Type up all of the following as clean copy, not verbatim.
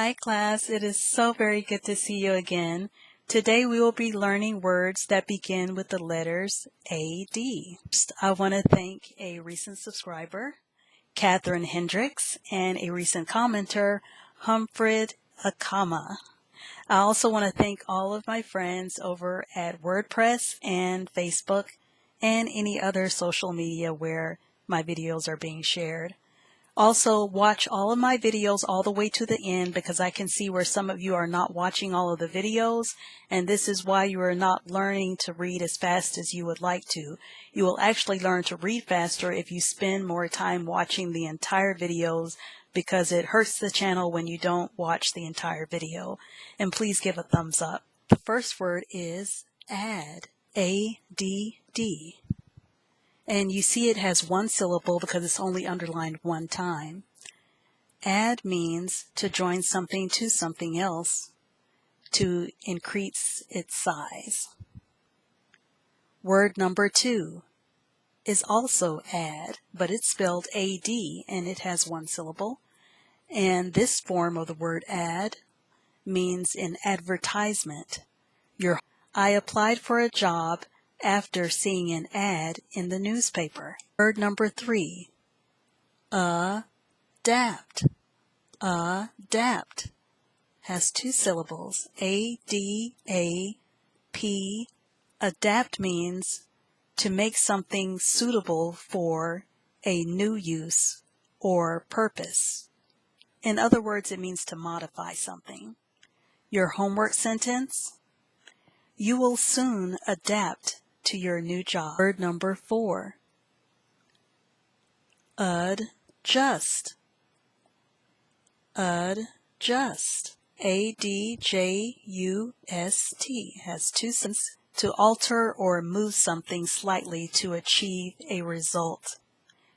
Hi class, it is so very good to see you again. Today we will be learning words that begin with the letters AD. First, I want to thank a recent subscriber, Catherine Hendricks, and a recent commenter, Humfred Akama. I also want to thank all of my friends over at WordPress and Facebook and any other social media where my videos are being shared. Also, watch all of my videos all the way to the end because I can see where some of you are not watching all of the videos, and this is why you are not learning to read as fast as you would like to. You will actually learn to read faster if you spend more time watching the entire videos because it hurts the channel when you don't watch the entire video. And please give a thumbs up. The first word is add, A-D-D. And you see it has one syllable because it's only underlined one time. Add means to join something to something else to increase its size. Word number 2 is also add, but it's spelled A-D and it has one syllable. And this form of the word add means an advertisement. I applied for a job after seeing an ad in the newspaper. Word number 3, adapt. Adapt has two syllables, A-D-A-P. Adapt means to make something suitable for a new use or purpose. In other words, it means to modify something. Your homework sentence: you will soon adapt to your new job. Word number 4, adjust. Adjust. A-D-J-U-S-T has two senses: to alter or move something slightly to achieve a result.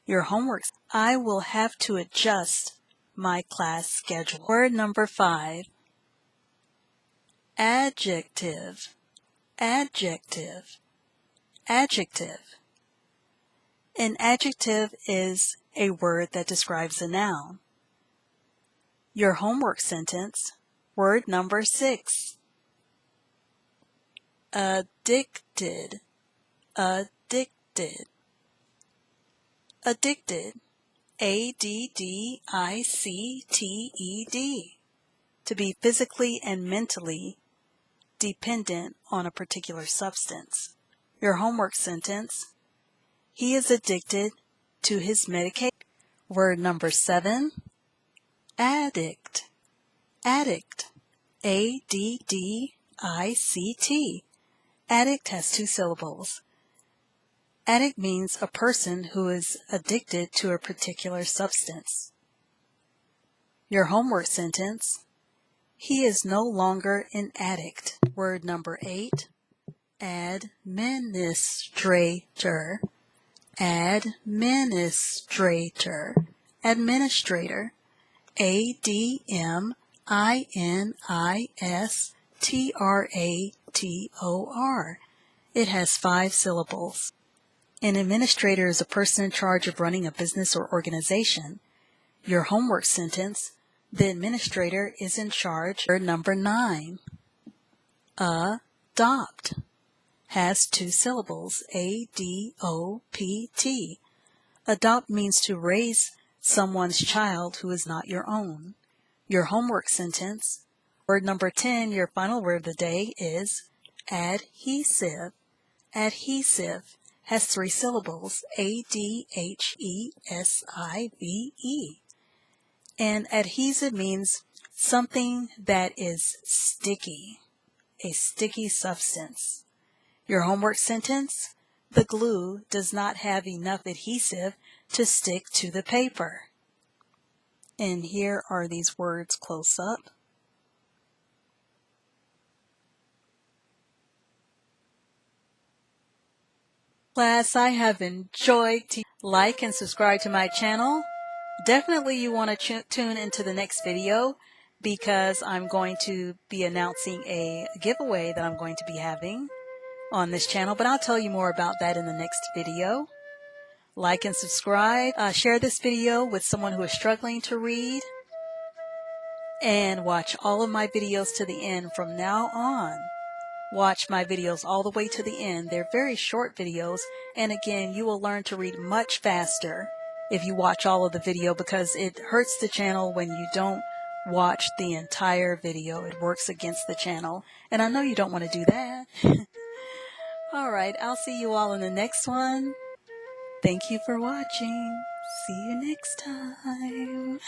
Your homework: I will have to adjust my class schedule. Word number 5, adjective. Adjective. Adjective. An adjective is a word that describes a noun. Your homework sentence, word number 6, addicted. Addicted. Addicted. A-D-D-I-C-T-E-D. To be physically and mentally dependent on a particular substance. Your homework sentence: he is addicted to his medication. Word number 7, addict. Addict. A-D-D-I-C-T. Addict has two syllables. Addict means a person who is addicted to a particular substance. Your homework sentence: he is no longer an addict. Word number 8, administrator. Administrator. Administrator. A-D-M-I-N-I-S-T-R-A-T-O-R. It has 5 syllables. An administrator is a person in charge of running a business or organization. Your homework sentence: the administrator is in charge. Word number 9, adopt. Has 2 syllables, A-D-O-P-T. Adopt means to raise someone's child who is not your own. Your homework sentence, word number 10, your final word of the day, is adhesive. Adhesive has 3 syllables, A-D-H-E-S-I-V-E. And adhesive means something that is sticky, a sticky substance. Your homework sentence: the glue does not have enough adhesive to stick to the paper. And here are these words close up. Class, I have enjoyed. Like and subscribe to my channel. Definitely you want to tune into the next video because I'm going to be announcing a giveaway that I'm going to be having on this channel, but I'll tell you more about that in the next video. Like and subscribe. Share this video with someone who is struggling to read. and watch all of my videos to the end from now on. Watch my videos all the way to the end. They're very short videos, and again, you will learn to read much faster if you watch all of the video, because it hurts the channel when you don't watch the entire video. It works against the channel, and I know you don't want to do that. Alright, I'll see you all in the next one. Thank you for watching. See you next time.